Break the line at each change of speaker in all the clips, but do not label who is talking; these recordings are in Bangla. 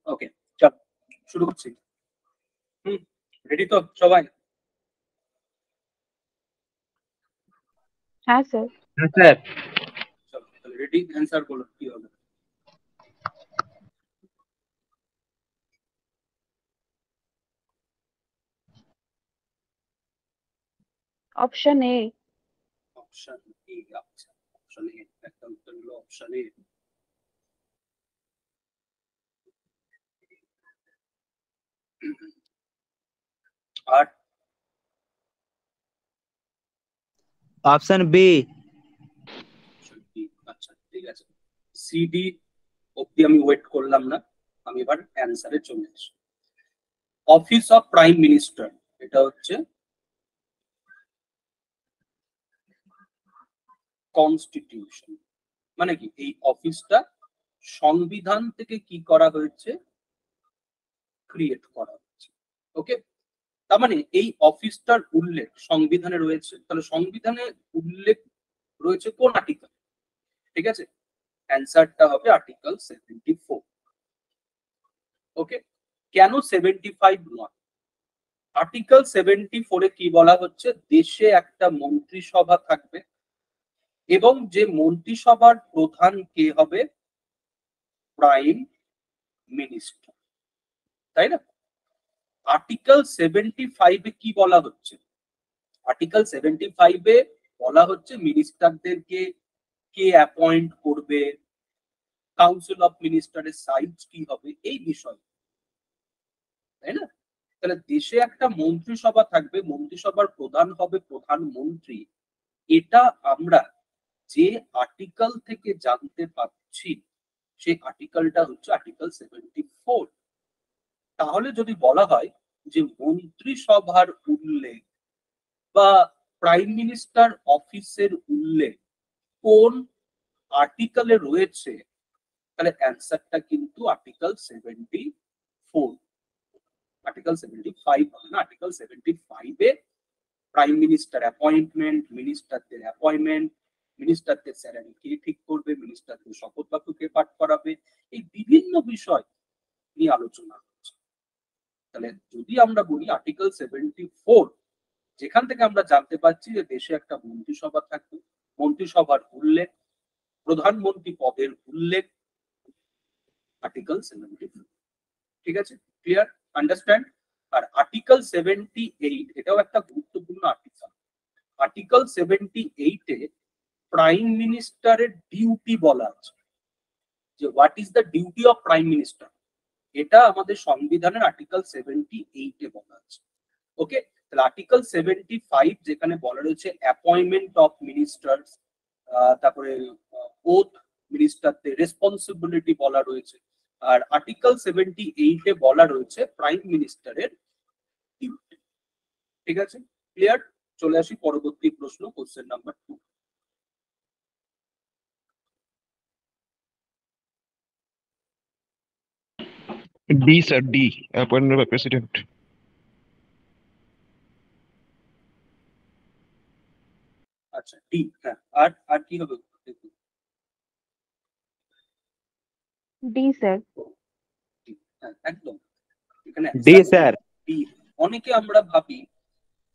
ওকে, চল শুরু করছি। রেডি তো সবাই?
হ্যাঁ স্যার।
হ্যাঁ স্যার।
চলো তাহলে রেডি, অ্যান্সার বলো কি হবে।
Option A.
Option A. আচ্ছা, অপশন এ একটা উত্তর হলো অপশন এ। আর
অপশন বি।
আচ্ছা ঠিক আছে, সিডি অব্দি আমি ওয়েট করলাম না, আমি এবার অ্যান্সারে চলে আসি। অফিস অফ প্রাইম মিনিস্টার, এটা হচ্ছে কনস্টিটিউশন, মানে কি এই অফিসটা সংবিধান থেকে কি করা হয়েছে, ক্রিয়েট করা হয়েছে। ওকে, তার মানে এই অফিসটার উল্লেখ সংবিধানে রয়েছে, তাহলে সংবিধানে উল্লেখ রয়েছে কোন আর্টিকেল? ঠিক আছে, অ্যান্সারটা হবে আর্টিকেল 74। ওকে, কেন 75 নয়? আর্টিকেল 74-এ কি বলা হচ্ছে, দেশে একটা মন্ত্রিসভা থাকবে এবং যে মন্ত্রিসভার প্রধান কে হবে, প্রাইম মিনিস্টার, তাই না? আর্টিকেল 75-এ কি বলা হচ্ছে? আর্টিকেল 75-এ বলা হচ্ছে মিনিস্টারদেরকে কে অ্যাপয়েন্ট করবে, কাউন্সিল অফ মিনিস্টারের সাইজ কি হবে, এই বিষয়, তাই না? তাহলে দেশে একটা মন্ত্রিসভা থাকবে, মন্ত্রিসভার প্রধান হবে প্রধানমন্ত্রী, এটা আমরা যে আর্টিকেল থেকে জানতে পাচ্ছি, সেই আর্টিকেলটা হচ্ছে আর্টিকেল 74। তাহলে যদি বলা হয় যে মন্ত্রিসভার উল্লেখ বা প্রাইম মিনিস্টার অফিসের উল্লেখ কোন আর্টিকেলে রয়েছে, তাহলে অ্যান্সারটা কিন্তু আর্টিকেল 74। আর্টিকেল 75 হবে না, আর্টিকেল 75-এ প্রাইম মিনিস্টার অ্যাপয়েন্টমেন্ট, মিনিস্টারদের অ্যাপয়েন্টমেন্ট, মিনিস্টারদের স্যালারি কে ঠিক করবে, মিনিস্টারদের শপথ বাক্য কে পাঠ করাবে, এই বিভিন্ন বিষয় নিয়ে আলোচনা হচ্ছে। তাহলে যদি আমরা বলি আর্টিকেল 74, যেখান থেকে আমরা জানতে পারছি যে দেশে একটা মন্ত্রিসভা থাকবে, মন্ত্রিসভার উল্লেখ, প্রধানমন্ত্রী পদের উল্লেখ, আর্টিকেল 74। ঠিক আছে, ক্লিয়ার, আন্ডারস্ট্যান্ড? আর আর্টিকেল 78, এটাও একটা গুরুত্বপূর্ণ আর্টিকেল। আর্টিকেল 78-এ প্রাইম মিনিস্টারের ডিউটি বলা আছে, যে what is the duty of prime minister, এটা আমাদের সংবিধানের আর্টিকেল 78-এ বলা আছে। ওকে, তাহলে আর্টিকেল 75 যেখানে বলা রয়েছে অ্যাপয়েন্টমেন্ট অফ মিনিস্টার্স, তারপরে ওথ মিনিস্টারদের রেসপন্সিবিলিটি বলা রয়েছে, আর আর্টিকেল 78-এ বলা রয়েছে প্রাইম মিনিস্টারের ডিউটি। ঠিক আছে, ক্লিয়ার? চলে আসি পরবর্তী প্রশ্ন, question number 2।
D sir, D, appointed by president.
আচ্ছা ডি, হ্যাঁ, আর আর কি হবে?
D sir.
হ্যাঁ, একদম, এখানে
ডি স্যার।
ডি। অনেকে আমরা ভাবি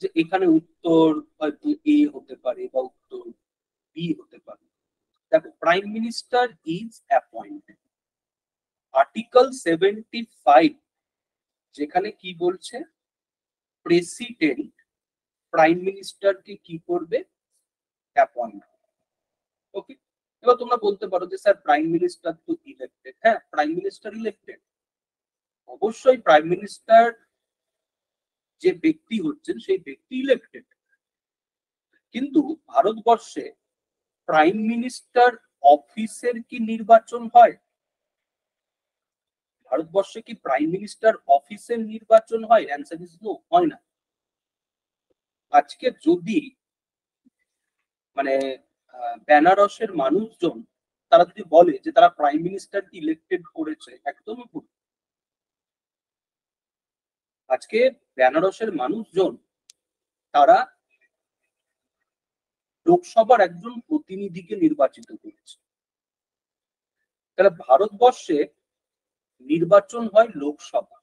যে এখানে উত্তর হয়তো এ হতে পারে বা উত্তর বি হতে পারে। দেখো, prime minister is appointed. Article 75 যেখানে কি বলছে, প্রেসিডেন্ট প্রাইম মিনিস্টারকে কি করবে, অ্যাপয়েন্ট। ওকে, এবার তোমরা বলতে পারো যে স্যার প্রাইম মিনিস্টার তো ইলেক্টেড। হ্যাঁ, প্রাইম মিনিস্টার ইলেক্টেড, অবশ্যই প্রাইম মিনিস্টার যে ব্যক্তি হচ্ছেন সেই ব্যক্তি ইলেক্টেড, কিন্তু ভারতবর্ষে প্রাইম মিনিস্টার অফিসের কি নির্বাচন হয়? ভারতবর্ষে কি প্রাইম মিনিস্টার অফিসের নির্বাচন হয়? অ্যান্সার ইজ নো, হয় না। আজকে যদি মানে বেনারসের মানুষজন তারা যদি বলে যে তারা প্রাইম মিনিস্টার ইলেক্টেড করেছে, একদমই ভুল। আজকে বেনারসের মানুষজন তারা লোকসভার একজন প্রতিনিধিকে নির্বাচিত করেছে। তাহলে ভারতবর্ষে নির্বাচন হয় লোকসভা,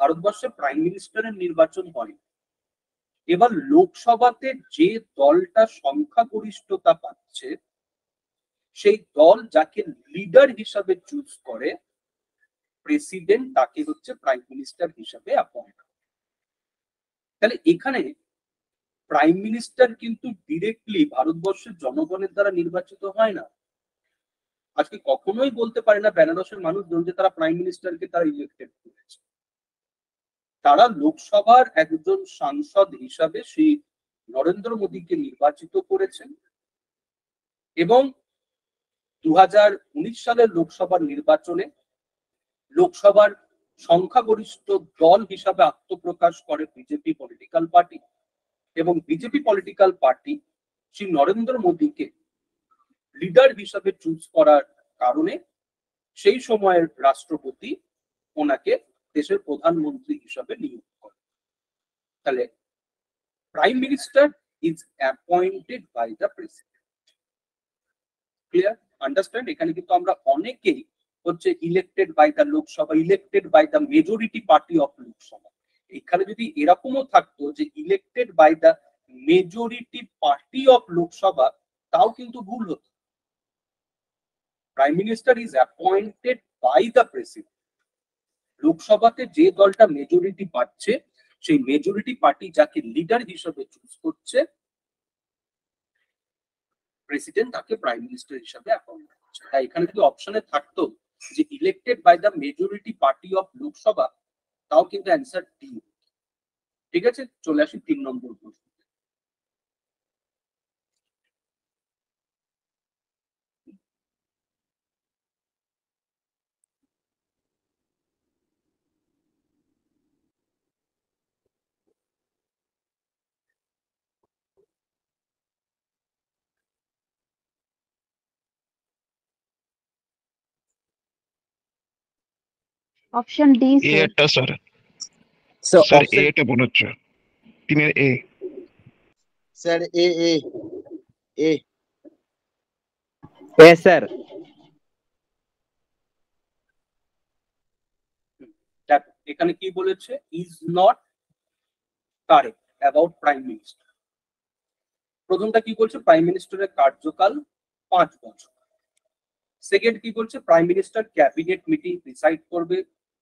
ভারতবর্ষে প্রাইম মিনিস্টারের নির্বাচন হয়। এবার লোকসভাতে যে দলটা সংখ্যাগরিষ্ঠতা পাচ্ছে সেই দল যাকে লিডার হিসাবে চুজ করে প্রেসিডেন্ট তাকে হচ্ছে প্রাইম মিনিস্টার হিসাবে অ্যাপয়েন্ট। তাহলে এখানে প্রাইম মিনিস্টার কিন্তু ডিরেক্টলি ভারতবর্ষের জনগণের দ্বারা নির্বাচিত হয় না। আজকে কখনোই বলতে পারে না বেনারসের মানুষজন যে তারা প্রাইম মিনিস্টারকে তারা ইলেক্টেড করেছে। তারা লোকসভার একজন সাংসদ হিসাবে শ্রী নরেন্দ্র মোদীকে নির্বাচিত করেছেন এবং 2019 সালের লোকসভার নির্বাচনে লোকসভার সংখ্যাগরিষ্ঠ দল হিসাবে আত্মপ্রকাশ করে বিজেপি পলিটিক্যাল পার্টি এবং BJP political party Shri Narendra মোদীকে লিডার হিসাবে চুজ করার কারণে সেই সময়ের রাষ্ট্রপতি ওনাকে দেশের প্রধানমন্ত্রী হিসাবে নিয়োগ করে। তাহলে prime minister is appointed by the president. Clear? Understand? এখানে কিন্তু আমরা অনেকেই হচ্ছে elected by the Lok Sabha, elected by the majority party of Lok Sabha. এখানে যদি এরকমও থাকতো যে elected by the majority party of Lok Sabha, তাও কিন্তু ভুল হতো। Prime minister is appointed by the president. লোকসভাতে যে দলটা মেজরিটি পাচ্ছে সেই মেজরিটি পার্টি যাকে লিডার হিসেবে চুজ করছে প্রেসিডেন্ট তাকে প্রাইম মিনিস্টার হিসেবে অ্যাপয়েন্ট করছে। তাই এখানে যদি অপশনে থাকতো যে elected by the majority party of Lok Sabha, তাও কিন্তু অ্যান্সার ডি। ঠিক আছে, চলে আসি 3 নম্বর প্রশ্ন।
Option D
A
sir.
একটা স্যার,
So
স্যার এ
option
টা মনে হচ্ছে 3 এ।
স্যার এ এ এ
yes sir.
দেখো এখানে কি বলেছে, is not correct about prime minister. প্রথমটা কি বলছে, প্রাইম মিনিস্টারের কার্যকাল 5 বছর। সেকেন্ড কি বলছে, prime minister cabinet meeting decide করবে।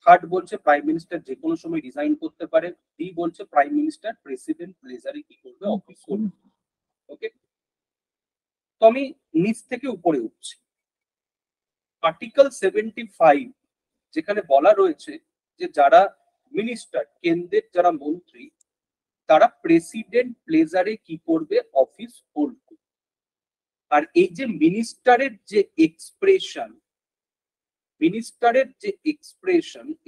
থার্ড বলছে প্রাইম মিনিস্টার যে কোনো সময় রিজাইন করতে পারে। ডি বলছে প্রাইম মিনিস্টার প্রেসিডেন্ট প্লেজারে কি করবে, অফিস করবে। ওকে, তো আমি নিচ থেকে উপরে উঠছি। আর্টিকেল 75 যেখানে বলা রয়েছে যে যারা মিনিস্টার, কেন্দ্রের যারা মন্ত্রী, তারা প্রেসিডেন্ট প্লেজারে কি করবে, অফিস হোল্ড করবে। আর এই যে মিনিস্টারের যে এক্সপ্রেশন,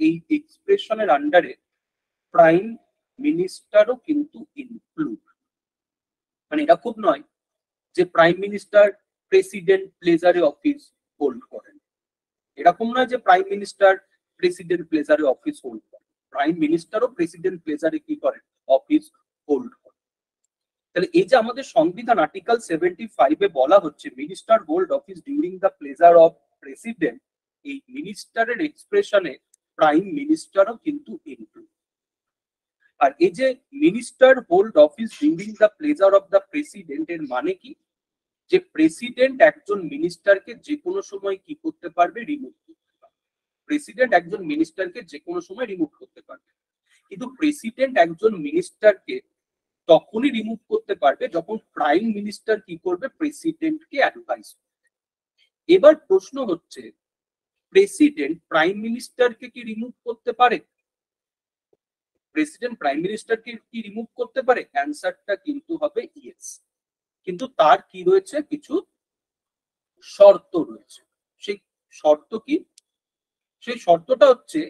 এই এক্সপ্রেশনের আন্ডারে প্রাইম মিনিস্টারও কিন্তু ইনক্লুড। মানে এটা খুব নয় যে প্রাইম মিনিস্টার প্রেসিডেন্ট প্লেজারে অফিস হোল্ড করেন, এরকম নয় যে প্রাইম মিনিস্টার প্রেসিডেন্ট প্লেজারে অফিস হোল্ড করেন, প্রাইম মিনিস্টারও প্রেসিডেন্ট প্লেজারে কি করেন, অফিস হোল্ড করেন। তাহলে এই যে আমাদের সংবিধান আর্টিকেল 75 এ বলা হচ্ছে minister hold office during the pleasure of president, এই মিনিস্টারের এক্সপ্রেশনে প্রাইম মিনিস্টারও কিন্তু ইনক্লুড। আর এই যে minister hold office during the pleasure of the president এর মানে কি, যে প্রেসিডেন্ট একজন মিনিস্টারকে যে কোনো সময় কি করতে পারবে, রিমুভ করতে পারবে। প্রেসিডেন্ট একজন মিনিস্টারকে যে কোনো সময় রিমুভ করতে পারবে, কিন্তু প্রেসিডেন্ট একজন মিনিস্টারকে তখনই রিমুভ করতে পারবে যখন প্রাইম মিনিস্টার কি করবে, প্রেসিডেন্টকে অ্যাডভাইস করবে। এবার প্রশ্ন হচ্ছে, প্রেসিডেন্ট প্রাইম মিনিস্টারকে কি রিমুভ করতে পারে? প্রেসিডেন্ট প্রাইম মিনিস্টারকে কি রিমুভ করতে পারে? অ্যান্সারটা কিন্তু হবে ইয়েস, কিন্তু তার কি রয়েছে, কিছু শর্ত রয়েছে। সেই শর্ত কি? সেই শর্তটা হচ্ছে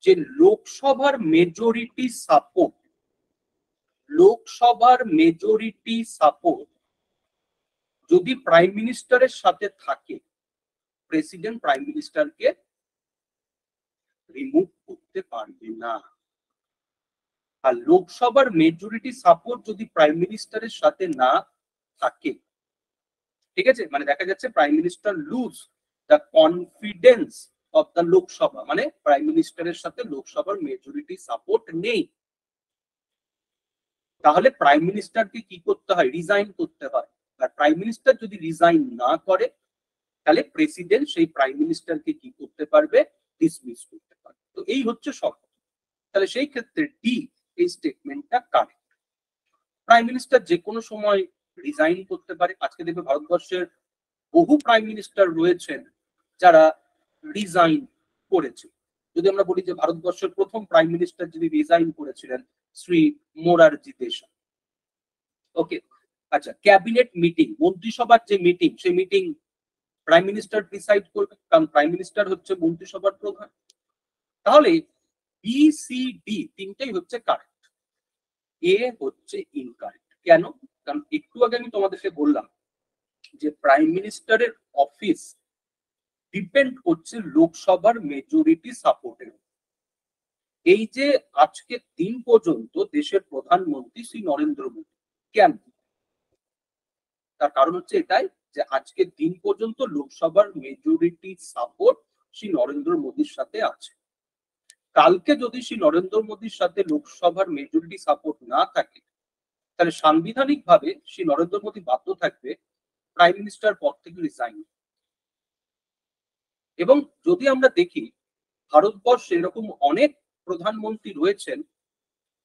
যে লোকসভার মেজরিটি সাপোর্ট যদি প্রাইম মিনিস্টারের সাথে থাকে, প্রেসিডেন্ট প্রাইম মিনিস্টারকে রিমুভ করতে পারবে না। আর লোকসভার মেজরিটি সাপোর্ট যদি প্রাইম মিনিস্টারের সাথে না থাকে, ঠিক আছে, মানে দেখা যাচ্ছে prime minister lose the confidence of the Lok Sabha, মানে প্রাইম মিনিস্টারের সাথে লোকসভার মেজরিটি সাপোর্ট নেই। তাহলে প্রাইম মিনিস্টারকে কি করতে হয়? রিজাইন করতে হয়। আর প্রাইম মিনিস্টার যদি রিজাইন না করে তাহলে প্রেসিডেন্ট সেই প্রাইম মিনিস্টারকে কি করতে পারবে? ডিসমিস করতে পারবে। তো এই হচ্ছে শর্ত। তাহলে সেই ক্ষেত্রে ডি এই স্টেটমেন্টটা কারেক্ট। প্রাইম মিনিস্টার যে কোনো সময় রিজাইন করতে পারে। আজকে দেখবে ভারতবর্ষের বহু প্রাইম মিনিস্টার রয়েছেন যারা রিজাইন করেছে। যদি আমরা বলি যে ভারতবর্ষের প্রথম প্রাইম মিনিস্টার যিনি রিজাইন করেছিলেন শ্রী মোরারজি দেশাই। ওকে, আচ্ছা, ক্যাবিনেট মিটিং, মন্ত্রিসভার যে মিটিং, সেই মিটিং প্রাইম মিনিস্টার ডিসাইড করবে, কারণ প্রাইম মিনিস্টার হচ্ছে মন্ত্রিসভার প্রধান। তাহলে বি সি ডি তিনটাই হচ্ছে কারেক্ট, এ হচ্ছে ইনকারেক্ট। কেন? কারণ একটু আগে আমি তোমাদেরকে বললাম যে প্রাইম মিনিস্টারের অফিস ডিপেন্ড করছে লোকসভার মেজরিটি সাপোর্টের। এই যে আজকে দিন পর্যন্ত দেশের প্রধানমন্ত্রী শ্রী নরেন্দ্র মোদী, কেন? তার কারণ হচ্ছে এটাই যে আজকে দিন পর্যন্ত লোকসভার মেজরিটি সাপোর্ট শ্রী নরেন্দ্র মোদীর সাথে আছে। কালকে যদি শ্রী নরেন্দ্র মোদীর সাথে লোকসভার মেজরিটি সাপোর্ট না থাকে তাহলে সাংবিধানিক ভাবে শ্রী নরেন্দ্র মোদী বাধ্য থাকবে প্রাইম মিনিস্টার পদ থেকে রিজাইন। এবং যদি আমরা দেখি ভারতবর্ষে এরকম অনেক প্রধানমন্ত্রী রয়েছেন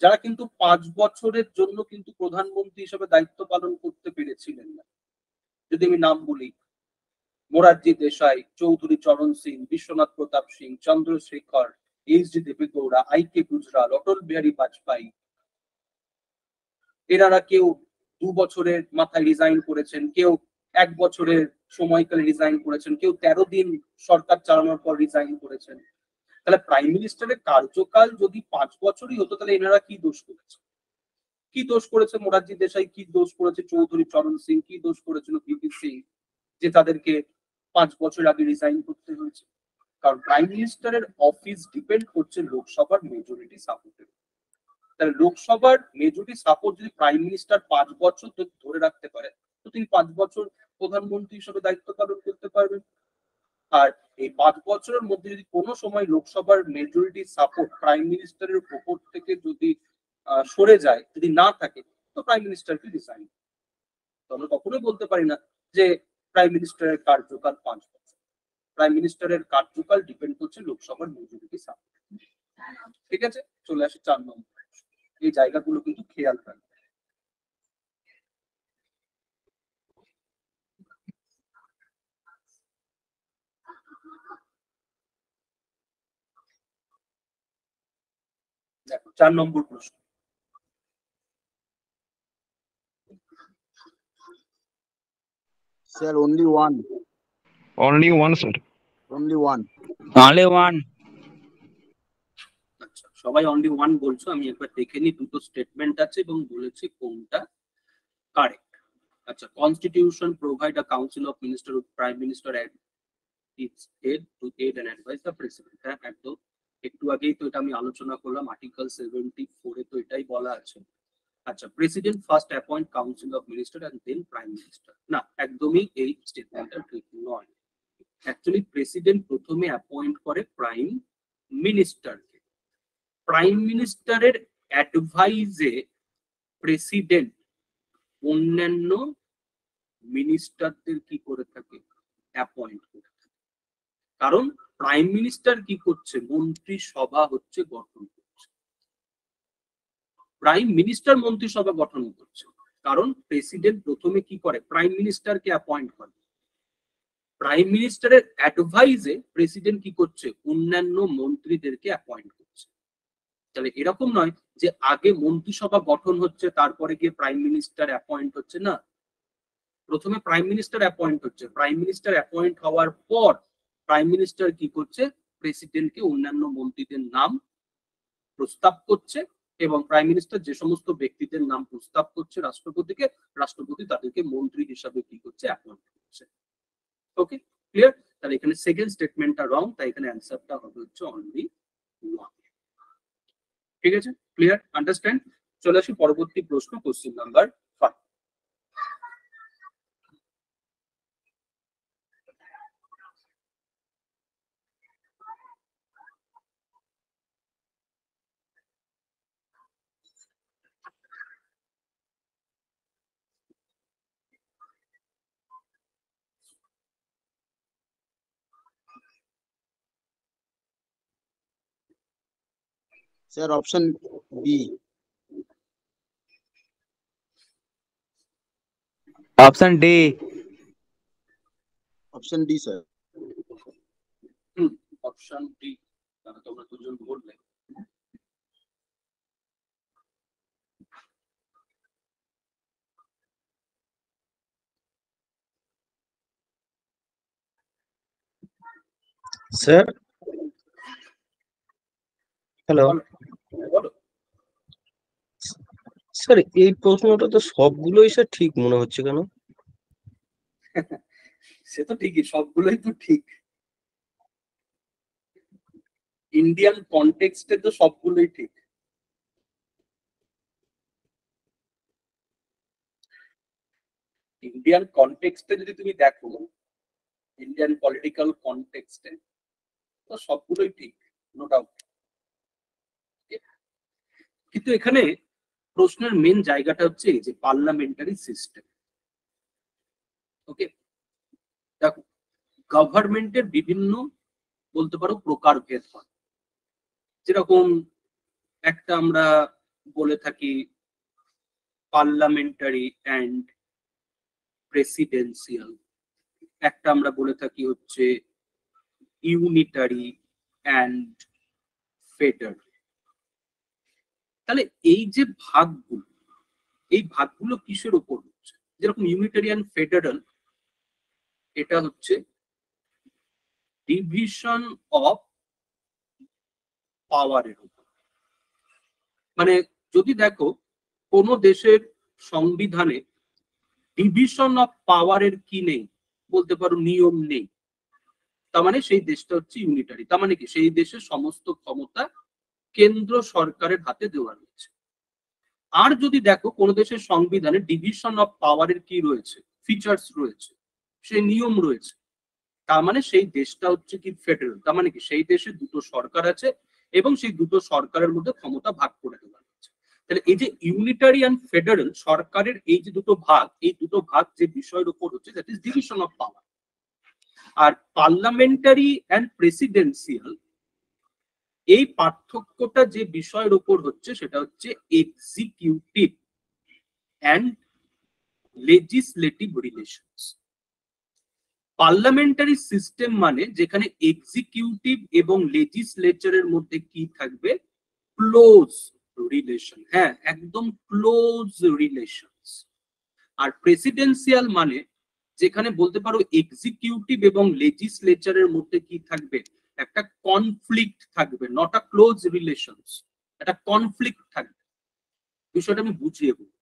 যারা কিন্তু 5 বছরের জন্য কিন্তু প্রধানমন্ত্রী হিসেবে দায়িত্ব পালন করতে পেরেছিলেন না। যদি আমি নাম বলি, মোরারজি দেশাই, চৌধুরী চরণ সিং, বিশ্বনাথ প্রতাপ সিং, চন্দ্রশেখর, এইচ.ডি. দেবেগৌড়া, আই.কে. গুজরাল, অটল বিহারী বাজপেয়ী, এনারা কেউ 2 বছরের মাথায় রিজাইন করেছেন, কেউ 1 বছরের সময়কালে রিজাইন করেছেন, কেউ 13 দিন সরকার চালানোর পর রিজাইন করেছেন। তাহলে প্রাইম মিনিস্টারের কার্যকাল যদি 5 বছরই হতো তাহলে এনারা কি দোষ করেছে? কি দোষ করেছে মোরারজি দেশাই, কি দোষ করেছে চৌধুরী চরণ সিং, কি দোষ করেছিল ভিপি সিং যে তাদেরকে 5 বছর আগে রিজাইন করতে হয়েছে? কারণ প্রাইম মিনিস্টারের অফিস ডিপেন্ড করছে লোকসভার মেজরিটি সাপোর্টের। তাহলে লোকসভার মেজরিটি সাপোর্ট যদি প্রাইম মিনিস্টার 5 বছর ধরে রাখতে পারে তো তিনি 5 বছর প্রধানমন্ত্রী হিসেবে দায়িত্ব পালন করতে পারবেন। আর এই 5 বছরের মধ্যে যদি কোনো সময় লোকসভার মেজরিটি সাপোর্ট প্রাইম মিনিস্টারের উপর থেকে যদি সরে যায়, যদি না থাকে, তো প্রাইম মিনিস্টারকে রিজাইন। তো আমরা কখনোই বলতে পারি না যে প্রাইম মিনিস্টারের কার্যকাল 5 বছর। প্রাইম মিনিস্টারের কার্যকাল ডিপেন্ড করছে লোকসভার মেজরিটি সাপোর্ট। ঠিক আছে, চলে আসে 4 নম্বর। এই জায়গাগুলো কিন্তু খেয়াল রাখবে। দেখো 4 নম্বর প্রশ্ন।
Sir, only one.
Only one, sir.
Only one.
Only one.
আচ্ছা, সবাই অনলি ওয়ান বলছো, আমি একবার দেখে নিই। দুটো স্টেটমেন্ট আছে এবং বলেছি কোনটা কারেক্ট। আচ্ছা, constitution provide a council of minister with prime minister at its head to aid and advise the president. হ্যাঁ, একদম। একটু আগেই তো এটা আমি আলোচনা করলাম, আর্টিকেল 74 এ তো এটাই বলা আছে। আচ্ছা, president first appoint council of minister and then prime minister. না, একদমই এই স্টেটমেন্টটা ঠিক নয়। অ্যাকচুয়ালি প্রেসিডেন্ট প্রথমে অ্যাপয়েন্ট করে প্রাইম মিনিস্টারকে। প্রাইম মিনিস্টারের অ্যাডভাইজে প্রেসিডেন্ট অন্যান্য মিনিস্টারদের কি করে থাকে? অ্যাপয়েন্ট করে থাকে। কারণ প্রাইম মিনিস্টার কি করছে? মন্ত্রিসভা হচ্ছে গঠন করছে। প্রাইম মিনিস্টার মন্ত্রিসভা গঠন করছে কারণ প্রেসিডেন্ট প্রথমে কি করে? প্রাইম মিনিস্টারকে অ্যাপয়েন্ট করে। প্রাইম মিনিস্টারের অ্যাডভাইজে প্রেসিডেন্ট কি করছে? অন্যান্য মন্ত্রীদেরকে অ্যাপয়েন্ট করছে। তাহলে এরকম নয় যে আগে মন্ত্রিসভা গঠন হচ্ছে তারপরে গিয়ে প্রাইম মিনিস্টার অ্যাপয়েন্ট হচ্ছে, না। প্রথমে প্রাইম মিনিস্টার অ্যাপয়েন্ট হচ্ছে, প্রাইম মিনিস্টার অ্যাপয়েন্ট হওয়ার পর প্রাইম মিনিস্টার কি করছে? প্রেসিডেন্টকে অন্যান্য মন্ত্রীদের নাম প্রস্তাব করছে এবং প্রাইম মিনিস্টার যে সমস্ত ব্যক্তিদের নাম প্রস্তাব করছে রাষ্ট্রপতিকে, রাষ্ট্রপতি তাদেরকে মন্ত্রী হিসাবে কি করছে? অ্যাপয়েন্ট করছে। ওকে, ক্লিয়ার? তাহলে এখানে সেকেন্ড স্টেটমেন্টটা রং, তাই এখানে অ্যান্সারটা হবে হচ্ছে অনলি ওয়ান। ঠিক আছে, ক্লিয়ার, আন্ডারস্ট্যান্ড? চলে আসি পরবর্তী প্রশ্ন, question number 5।
Sir, option B.
Option D.
Option D, sir.
Option D, তাহলে তোমরা দুজন বললে।
স্যার হ্যালো
বলো।
স্যার, এই প্রশ্নটা তো সবগুলোই স্যার ঠিক মনে হচ্ছে কেন?
সে তো ঠিকই, সবগুলোই তো ঠিক। ইন্ডিয়ান কনটেক্সটে তো সবগুলোই ঠিক। ইন্ডিয়ান কনটেক্সটে যদি তুমি দেখো, ইন্ডিয়ান পলিটিক্যাল কনটেক্সটে তো সবগুলোই ঠিক, নো ডাউট। কিন্তু এখানে প্রশ্নের মেন জায়গাটা হচ্ছে এই যে পার্লামেন্টারি সিস্টেম। ওকে, দেখো গভর্নমেন্টের বিভিন্ন বলতে পারো প্রকারভেদ হয়। যেরকম একটা আমরা বলে থাকি পার্লামেন্টারি অ্যান্ড প্রেসিডেন্সিয়াল, একটা আমরা বলে থাকি হচ্ছে ইউনিটারি অ্যান্ড ফেডারেল। তাহলে এই যে ভাগগুলো, এই ভাগগুলো কিসের উপর হচ্ছে? যেরকম ইউনিটারি অ্যান্ড ফেডারেল, এটা হচ্ছে ডিভিশন অফ পাওয়ারের উপর। মানে যদি দেখো কোন দেশের সংবিধানে ডিভিশন অফ পাওয়ারের কি নেই, বলতে পারো নিয়ম নেই, তার মানে সেই দেশটা হচ্ছে ইউনিটারি। তার মানে কি সেই দেশের সমস্ত ক্ষমতা কেন্দ্র সরকারের হাতে দেওয়া রয়েছে। আর যদি দেখো কোন দেশের সংবিধানে ডিভিশন অফ পাওয়ারের কি রয়েছে, ফিচার্স রয়েছে, সেই নিয়ম রয়েছে, তার মানে সেই দেশটা হচ্ছে কি ফেডারেল। তার মানে কি সেই দেশে দুটো সরকার আছে এবং সেই দুটো সরকারের মধ্যে ক্ষমতা ভাগ করে দেওয়া হয়েছে। তাহলে এই যে ইউনিটারি অ্যান্ড ফেডারেল সরকারের এই যে দুটো ভাগ, এই দুটো ভাগ যে বিষয়ের উপর হচ্ছে that is division of power. আর পার্লামেন্টারি অ্যান্ড প্রেসিডেন্সিয়াল, এই পার্থক্যটা যে বিষয়ের উপর হচ্ছে সেটা হচ্ছে executive and legislative relations. Parliamentary system মানে যেখানে এক্সিকিউটিভ এবং লেজিসলেচারের মধ্যে কি থাকবে, ক্লোজ রিলেশন। হ্যাঁ, একদম ক্লোজ রিলেশনস। আর প্রেসিডেন্সিয়াল মানে যেখানে বলতে পারো এক্সিকিউটিভ এবং লেজিসলেচারের মধ্যে কি থাকবে, একটা কনফ্লিক্ট থাকবে, নট আ ক্লোজ রিলেশনস, একটা কনফ্লিক্ট থাকবে। বিষয়টা আমি বুঝিয়ে বলবো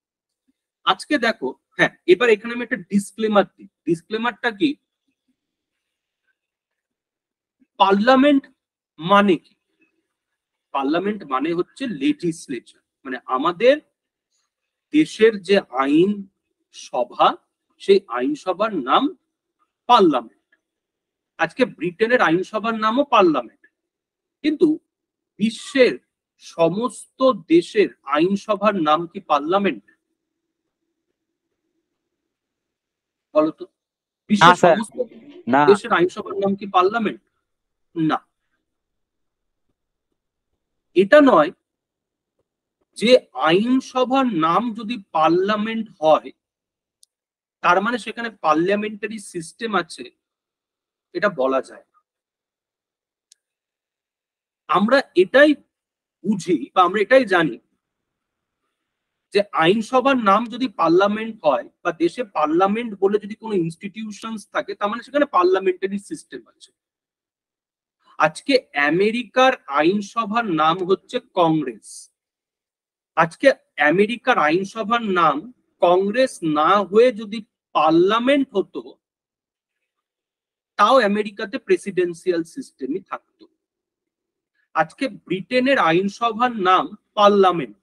আজকে। দেখো, হ্যাঁ, এবার এখানে আমি একটা ডিসক্লেমার দিই। ডিসক্লেমারটা কি? পার্লামেন্ট মানে কি? পার্লামেন্ট মানে হচ্ছে লেজিসলেচার, মানে আমাদের দেশের যে আইন সভা, সেই আইনসভার নাম পার্লামেন্ট। আজকে ব্রিটেনের আইনসভার নামও পার্লামেন্ট, কিন্তু বিশ্বের সমস্ত দেশের আইনসভার নাম কি পার্লামেন্ট? বলতো, বিশ্বের
স্যার,
সমস্ত
না।
দেশের আইনসভার নাম কি পার্লামেন্ট? না। এটা নয় যে আইনসভার নাম যদি পার্লামেন্ট হয় তার মানে সেখানে পার্লামেন্টারি সিস্টেম আছে, এটা বলা যায় না। আমরা এটাই বুঝি বা আমরা এটাই জানি যে আইনসভার নাম যদি পার্লামেন্ট হয় বা দেশে পার্লামেন্ট বলে যদি কোনো ইনস্টিটিউশনস থাকে তার মানে সেখানে পার্লামেন্টারি সিস্টেম আছে। আজকে আমেরিকার আইনসভার নাম হচ্ছে কংগ্রেস। আজকে আমেরিকার আইনসভার নাম কংগ্রেস না হয়ে যদি পার্লামেন্ট হতো তাও আমেরিকাতে প্রেসিডেন্সিয়াল সিস্টেমই থাকতো। আজকে ব্রিটেনের আইনসভার নাম পার্লামেন্ট।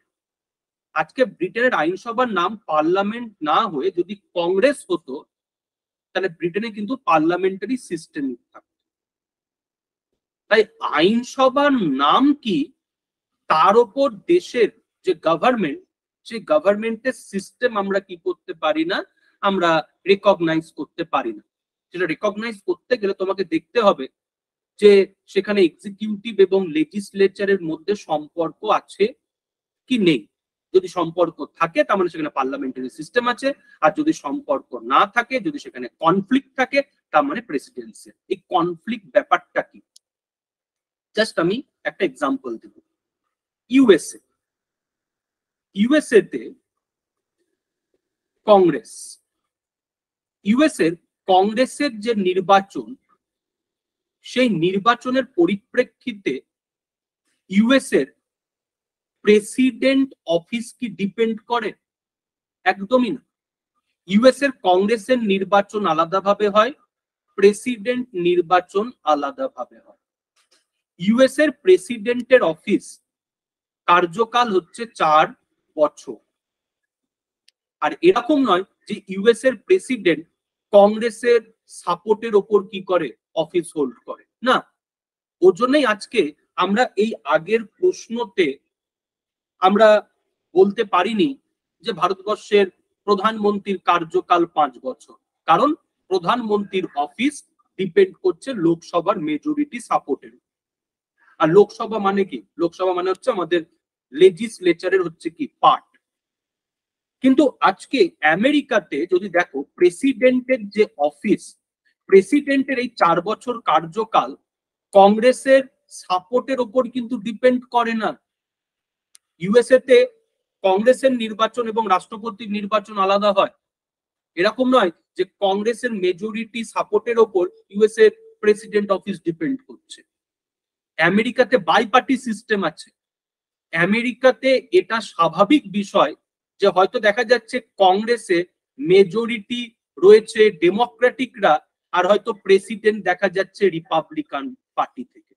আজকে ব্রিটেনের আইনসভার নাম পার্লামেন্ট না হয়ে যদি কংগ্রেস হতো তাহলে ব্রিটেনে কিন্তু পার্লামেন্টারি সিস্টেম থাকতো। তাই আইনসভার নাম কি তার উপর দেশের যে গভর্নমেন্ট, সেই গভর্নমেন্টের সিস্টেম আমরা কি করতে পারি না, আমরা রেকগনাইজ করতে পারি না। যেটা রেকগনাইজ করতে গেলে তোমাকে দেখতে হবে যে সেখানে এক্সিকিউটিভ এবং লেজিসলেচারের মধ্যে সম্পর্ক আছে কি নেই। যদি সম্পর্ক থাকে তার মানে সেখানে পার্লামেন্টারি সিস্টেম আছে, আর যদি সম্পর্ক না থাকে, যদি সেখানে কনফ্লিক্ট থাকে, তার মানে প্রেসিডেন্সি। এই কনফ্লিক্ট ব্যাপারটা কি, জাস্ট আমি একটা এক্সাম্পল দেব। ইউএসএ তে কংগ্রেস, কংগ্রেসের যে নির্বাচন, সেই নির্বাচনের পরিপ্রেক্ষিতে ইউএসএর প্রেসিডেন্ট অফিস কি ডিপেন্ড করে? একদমই না। ইউএসএর কংগ্রেসের নির্বাচন আলাদাভাবে হয়, প্রেসিডেন্ট নির্বাচন আলাদাভাবে হয়। ইউএসএর প্রেসিডেন্টের অফিস কার্যকাল হচ্ছে 4 বছর। আর এরকম নয় যে ইউএসএর প্রেসিডেন্ট কংগ্রেসের সাপোর্টের ওপর কি করে, অফিস হোল্ড করে, না। ওর জন্যই আজকে আমরা এই আগের প্রশ্নতে আমরা বলতে পারিনি যে ভারতবর্ষের প্রধানমন্ত্রীর কার্যকাল 5 বছর, কারণ প্রধানমন্ত্রীর অফিস ডিপেন্ড করছে লোকসভার মেজরিটি সাপোর্টের। আর লোকসভা মানে কি? লোকসভা মানে হচ্ছে আমাদের লেজিসলেচারের হচ্ছে কি পার্ট। কিন্তু আজকে আমেরিকাতে যদি দেখো, প্রেসিডেন্টের যে অফিস, প্রেসিডেন্টের এই 4 বছর কার্যকাল কংগ্রেসের সাপোর্টের ওপর কিন্তু ডিপেন্ড করে না। ইউএসএ তে কংগ্রেসের নির্বাচন এবং রাষ্ট্রপতির নির্বাচন আলাদা হয়। এরকম নয় যে কংগ্রেসের মেজরিটি সাপোর্টের ওপর ইউএসএ প্রেসিডেন্ট অফিস ডিপেন্ড করছে। আমেরিকাতে বাই পার্টি সিস্টেম আছে। আমেরিকাতে এটা স্বাভাবিক বিষয় যে হয়তো দেখা যাচ্ছে কংগ্রেসে মেজরিটি রয়েছে ডেমোক্রেটিকরা, আর হয়তো প্রেসিডেন্ট দেখা যাচ্ছে রিপাবলিকান পার্টি থেকে।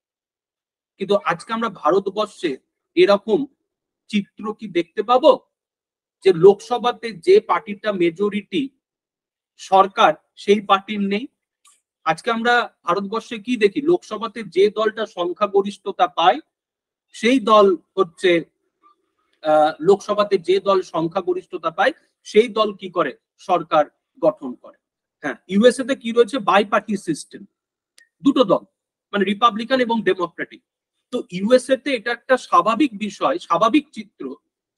কিন্তু আজকে আমরা ভারতবর্ষে এরকম চিত্র কি দেখতে পাবো যে লোকসভাতে যে পার্টিটা মেজরিটি সরকার, সেই পার্টির নেই? আজকে আমরা ভারতবর্ষে কি দেখি, লোকসভাতে যে দলটা সংখ্যাগরিষ্ঠতা পায় সেই দল হচ্ছে লোকসভাতে যে দল সংখ্যাগরিষ্ঠতা পায় সেই দল কি করে, সরকার গঠন করে। হ্যাঁ, ইউএসএ তে কি রয়েছে, বাই পার্টি সিস্টেম, দুটো দল, মানে রিপাবলিকান এবং ডেমোক্রেটিক। তো ইউএসএ তে এটা একটা স্বাভাবিক বিষয়, স্বাভাবিক চিত্র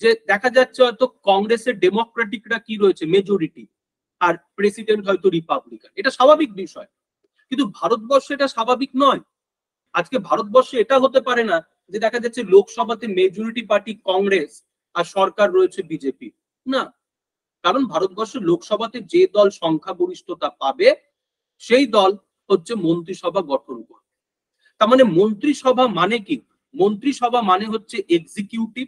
যে দেখা যাচ্ছে হয়তো কংগ্রেসের ডেমোক্রেটিকরা কি রয়েছে মেজরিটি, আর প্রেসিডেন্ট হয়তো রিপাবলিকান। এটা স্বাভাবিক বিষয়। কিন্তু ভারতবর্ষে এটা স্বাভাবিক নয়। আজকে ভারতবর্ষে এটা হতে পারে না যে দেখা যাচ্ছে লোকসভাতে মেজরিটি পার্টি কংগ্রেস আর সরকার রয়েছে বিজেপি, না। কারণ ভারতবর্ষের লোকসভাতে যে দল সংখ্যাগরিষ্ঠতা পাবে সেই দল হচ্ছে মন্ত্রিসভা গঠন করবে। তার মানে মন্ত্রিসভা মানে কি? মন্ত্রিসভা মানে হচ্ছে এক্সিকিউটিভ।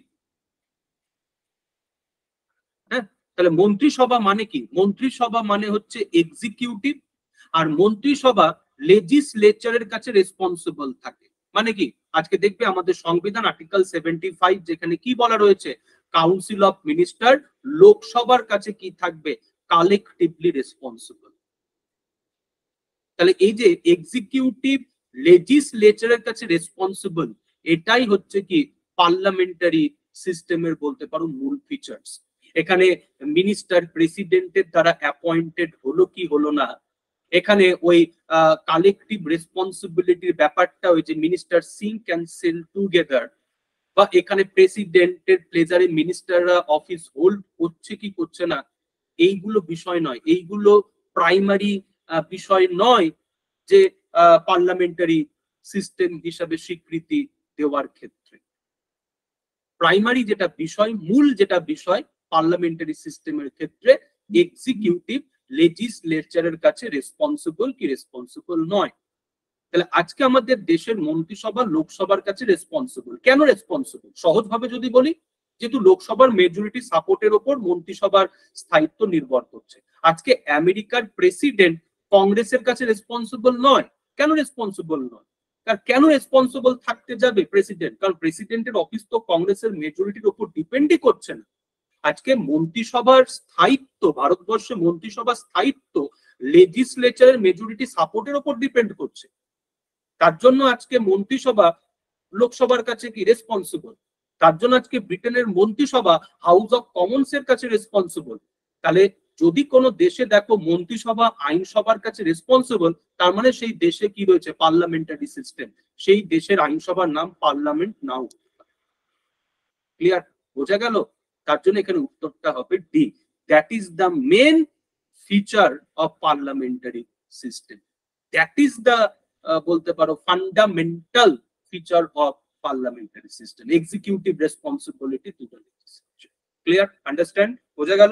হ্যাঁ, তাহলে মন্ত্রিসভা মানে কি? মন্ত্রিসভা মানে হচ্ছে এক্সিকিউটিভ, আর মন্ত্রিসভা লেজিসলেচারের কাছে রেসপন্সিবল থাকে। মানে কি, আজকে দেখবে আমাদের সংবিধান আর্টিকেল 75 যেখানে কি বলা রয়েছে, কাউন্সিল অফ মিনিস্টার লোকসভার কাছে কি থাকবে, কালেকটিভলি রেসপন্সিবল। তাহলে এই যে এক্সিকিউটিভ লেজিসলেচারের কাছে রেসপন্সিবল, এটাই হচ্ছে কি পার্লামেন্টারি সিস্টেমের বলতে পারো মূল ফিচার্স। এখানে মিনিস্টার প্রেসিডেন্টের দ্বারা অ্যাপয়েন্টেড হলো কি হলো না, এখানে ওই কালেকটিভ রেসপন্সিবিলিটির ব্যাপারটা, ওই যে minister sink and sell together, বা এখানে প্রেসিডেন্টের প্লেজারে মিনিস্টাররা অফিস হোল্ড করছে কি করছে না, এইগুলো বিষয় নয়। এইগুলো প্রাইমারি বিষয় নয় যে পার্লামেন্টারি সিস্টেম হিসাবে স্বীকৃতি দেওয়ার ক্ষেত্রে। প্রাইমারি যেটা বিষয়, মূল যেটা বিষয় পার্লামেন্টারি সিস্টেমের ক্ষেত্রে, এক্সিকিউটিভ লেজিসলেচারের কাছে রেসপন্সিবল কি রেসপন্সিবল নয়। তাহলে আজকে আমাদের দেশের মন্ত্রিসভা লোকসভার কাছে রেসপন্সিবল। কেন রেসপন্সিবল? সহজভাবে যদি বলি, যেহেতু লোকসভার মেজরিটি সাপোর্টের ওপর মন্ত্রিসভার স্থায়িত্ব নির্ভর করছে। আজকে আমেরিকার প্রেসিডেন্ট কংগ্রেসের কাছে রেসপন্সিবল নয়। কেন রেসপন্সিবল নয়? কেন রেসপন্সিবল থাকতে যাবে প্রেসিডেন্ট? কারণ প্রেসিডেন্টের অফিস তো কংগ্রেসের মেজরিটির ওপর ডিপেন্ডই করছে না। আজকে মন্ত্রিসভার স্থায়িত্ব, ভারতবর্ষে মন্ত্রিসভার স্থায়িত্ব লেজিসলেচারের মেজরিটি সাপোর্টের ওপর ডিপেন্ড করছে। তার জন্য আজকে মন্ত্রিসভা লোকসভার কাছে কি রেসপন্সিবল। তার জন্য আজকে ব্রিটেনের মন্ত্রিসভা হাউস অফ কমন্স এর কাছে রেসপন্সিবল। তাহলে যদি কোনো দেশে দেখো মন্ত্রিসভা আইনসভার কাছে রেসপন্সিবল, তার মানে সেই দেশে কি রয়েছে, পার্লামেন্টারি সিস্টেম, সেই দেশের আইনসভার নাম পার্লামেন্ট নাও। ক্লিয়ার, বোঝা গেল? তার জন্য এখানে উত্তরটা হবে D, that is the main feature of parliamentary system, that is the বলতে পারো fundamental feature of parliamentary system, executive responsibility to the legislature. Clear, understand, বোঝা গেল?